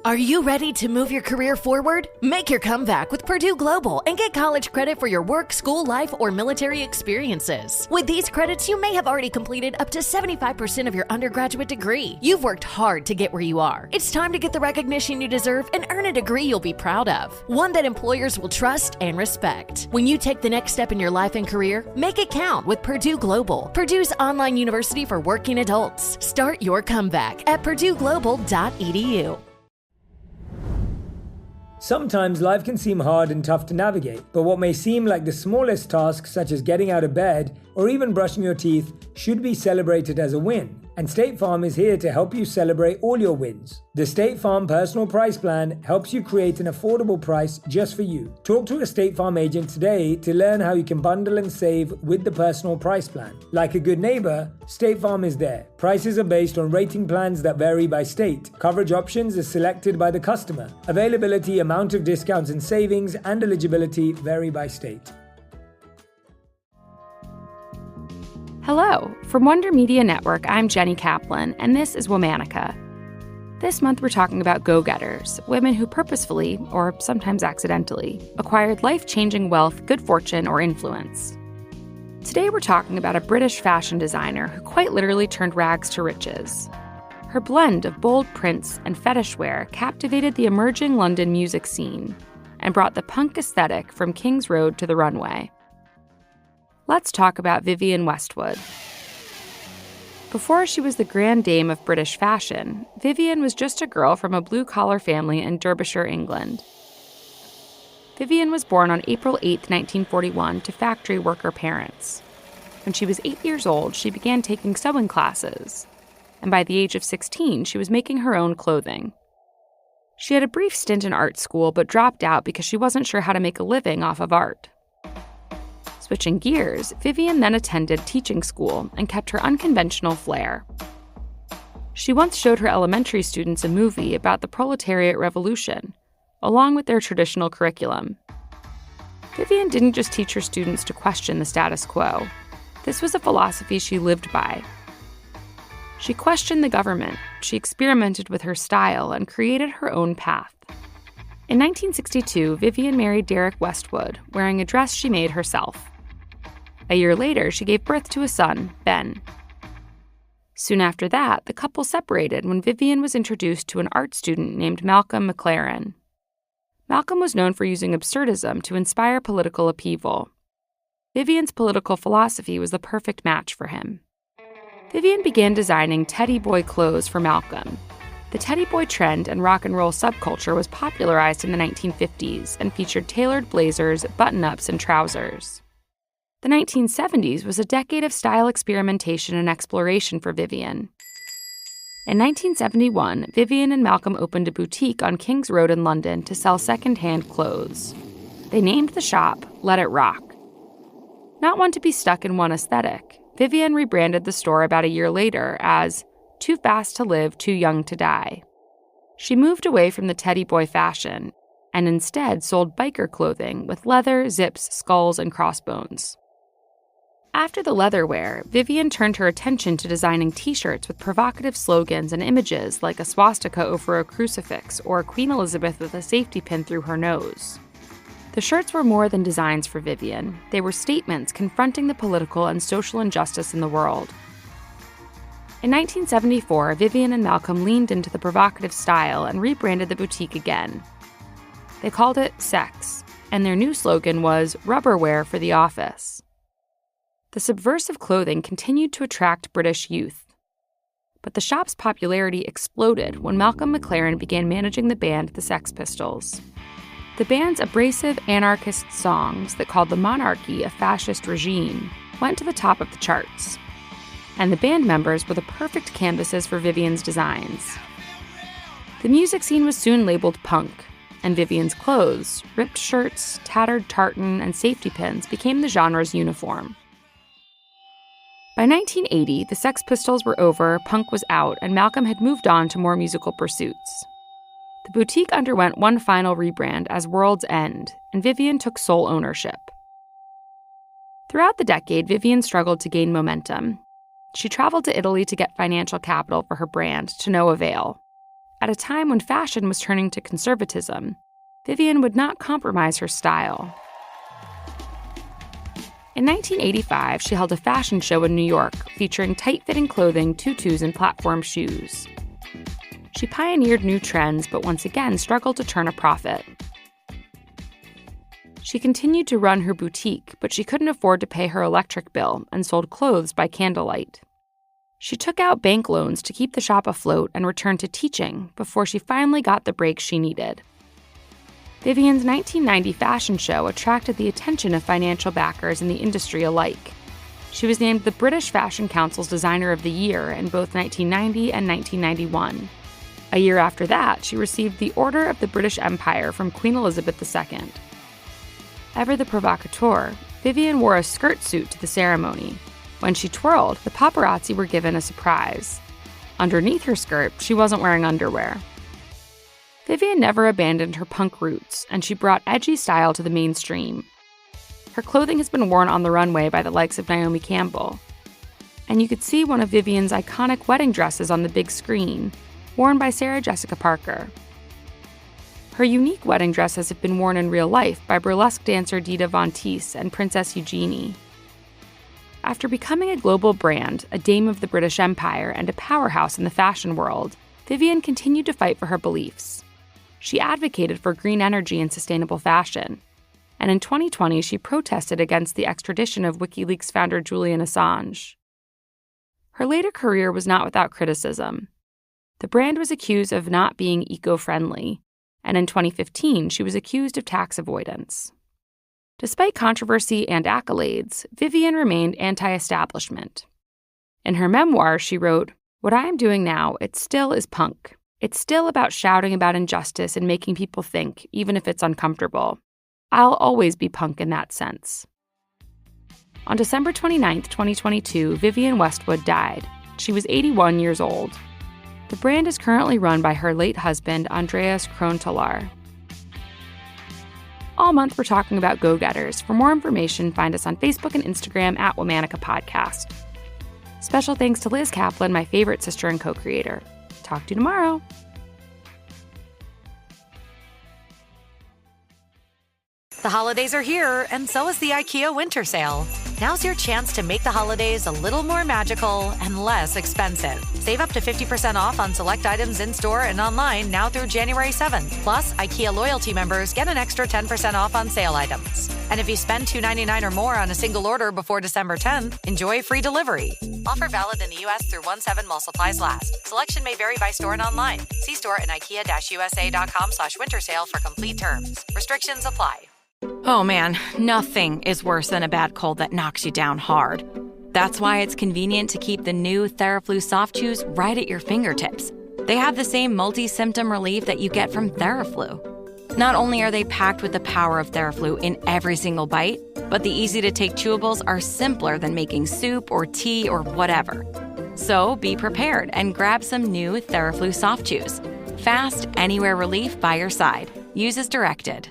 Are you ready to move your career forward? Make your comeback with Purdue Global and get college credit for your work, school life, or military experiences. With these credits, you may have already completed up to 75% of your undergraduate degree. You've worked hard to get where you are. It's time to get the recognition you deserve and earn a degree you'll be proud of, one that employers will trust and respect. When you take the next step in your life and career, make it count with Purdue Global, Purdue's online university for working adults. Start your comeback at purdueglobal.edu. Sometimes life can seem hard and tough to navigate, but what may seem like the smallest tasks, such as getting out of bed or even brushing your teeth, should be celebrated as a win. And State Farm is here to help you celebrate all your wins. The State Farm Personal Price Plan helps you create an affordable price just for you. Talk to a State Farm agent today to learn how you can bundle and save with the Personal Price Plan. Like a good neighbor, State Farm is there. Prices are based on rating plans that vary by state. Coverage options are selected by the customer. Availability, amount of discounts and savings, and eligibility vary by state. Hello, from Wonder Media Network, I'm Jenny Kaplan, and this is Womanica. This month we're talking about go-getters, women who purposefully, or sometimes accidentally, acquired life-changing wealth, good fortune, or influence. Today we're talking about a British fashion designer who quite literally turned rags to riches. Her blend of bold prints and fetish wear captivated the emerging London music scene and brought the punk aesthetic from King's Road to the runway. Let's talk about Vivienne Westwood. Before she was the grand dame of British fashion, Vivienne was just a girl from a blue-collar family in Derbyshire, England. Vivienne was born on April 8, 1941, to factory worker parents. When she was 8 years old, she began taking sewing classes, and by the age of 16, she was making her own clothing. She had a brief stint in art school, but dropped out because she wasn't sure how to make a living off of art. Switching gears, Vivienne then attended teaching school and kept her unconventional flair. She once showed her elementary students a movie about the proletariat revolution, along with their traditional curriculum. Vivienne didn't just teach her students to question the status quo. This was a philosophy she lived by. She questioned the government, she experimented with her style, and created her own path. In 1962, Vivienne married Derek Westwood, wearing a dress she made herself. A year later, she gave birth to a son, Ben. Soon after that, the couple separated when Vivienne was introduced to an art student named Malcolm McLaren. Malcolm was known for using absurdism to inspire political upheaval. Vivienne's political philosophy was the perfect match for him. Vivienne began designing teddy boy clothes for Malcolm. The teddy boy trend and rock and roll subculture was popularized in the 1950s and featured tailored blazers, button-ups, and trousers. The 1970s was a decade of style experimentation and exploration for Vivienne. In 1971, Vivienne and Malcolm opened a boutique on King's Road in London to sell second-hand clothes. They named the shop Let It Rock. Not one to be stuck in one aesthetic, Vivienne rebranded the store about a year later as Too Fast to Live, Too Young to Die. She moved away from the teddy boy fashion and instead sold biker clothing with leather, zips, skulls, and crossbones. After the leatherware, Vivienne turned her attention to designing t-shirts with provocative slogans and images like a swastika over a crucifix or Queen Elizabeth with a safety pin through her nose. The shirts were more than designs for Vivienne. They were statements confronting the political and social injustice in the world. In 1974, Vivienne and Malcolm leaned into the provocative style and rebranded the boutique again. They called it Sex, and their new slogan was Rubberwear for the Office. The subversive clothing continued to attract British youth. But the shop's popularity exploded when Malcolm McLaren began managing the band the Sex Pistols. The band's abrasive anarchist songs that called the monarchy a fascist regime went to the top of the charts. And the band members were the perfect canvases for Vivienne's designs. The music scene was soon labeled punk, and Vivienne's clothes, ripped shirts, tattered tartan, and safety pins became the genre's uniform. By 1980, the Sex Pistols were over, punk was out, and Malcolm had moved on to more musical pursuits. The boutique underwent one final rebrand as World's End, and Vivienne took sole ownership. Throughout the decade, Vivienne struggled to gain momentum. She traveled to Italy to get financial capital for her brand, to no avail. At a time when fashion was turning to conservatism, Vivienne would not compromise her style. In 1985, she held a fashion show in New York featuring tight-fitting clothing, tutus, and platform shoes. She pioneered new trends, but once again struggled to turn a profit. She continued to run her boutique, but she couldn't afford to pay her electric bill and sold clothes by candlelight. She took out bank loans to keep the shop afloat and returned to teaching before she finally got the break she needed. Vivienne's 1990 fashion show attracted the attention of financial backers in the industry alike. She was named the British Fashion Council's Designer of the Year in both 1990 and 1991. A year after that, she received the Order of the British Empire from Queen Elizabeth II. Ever the provocateur, Vivienne wore a skirt suit to the ceremony. When she twirled, the paparazzi were given a surprise. Underneath her skirt, she wasn't wearing underwear. Vivienne never abandoned her punk roots, and she brought edgy style to the mainstream. Her clothing has been worn on the runway by the likes of Naomi Campbell. And you could see one of Vivienne's iconic wedding dresses on the big screen, worn by Sarah Jessica Parker. Her unique wedding dresses have been worn in real life by burlesque dancer Dita Von Teese and Princess Eugenie. After becoming a global brand, a dame of the British Empire, and a powerhouse in the fashion world, Vivienne continued to fight for her beliefs. She advocated for green energy and sustainable fashion. And in 2020, she protested against the extradition of WikiLeaks founder Julian Assange. Her later career was not without criticism. The brand was accused of not being eco-friendly, and in 2015, she was accused of tax avoidance. Despite controversy and accolades, Vivienne remained anti-establishment. In her memoir, she wrote, "What I am doing now, it still is punk. It's still about shouting about injustice and making people think, even if it's uncomfortable. I'll always be punk in that sense." On December 29, 2022, Vivienne Westwood died. She was 81 years old. The brand is currently run by her late husband, Andreas Krontalar. All month, we're talking about go-getters. For more information, find us on Facebook and Instagram at Womanica Podcast. Special thanks to Liz Kaplan, my favorite sister and co-creator. Talk to you tomorrow. The holidays are here, and so is the IKEA winter sale. Now's your chance to make the holidays a little more magical and less expensive. Save up to 50% off on select items in-store and online now through January 7th. Plus, IKEA loyalty members get an extra 10% off on sale items. And if you spend $2.99 or more on a single order before December 10th, enjoy free delivery. Offer valid in the U.S. through 1/7 while supplies last. Selection may vary by store and online. See store and ikea-usa.com/winter sale for complete terms. Restrictions apply. Oh man, nothing is worse than a bad cold that knocks you down hard. That's why it's convenient to keep the new Theraflu soft chews right at your fingertips. They have the same multi-symptom relief that you get from Theraflu. Not only are they packed with the power of Theraflu in every single bite, but the easy-to-take chewables are simpler than making soup or tea or whatever. So be prepared and grab some new Theraflu soft chews. Fast, anywhere relief by your side. Use as directed.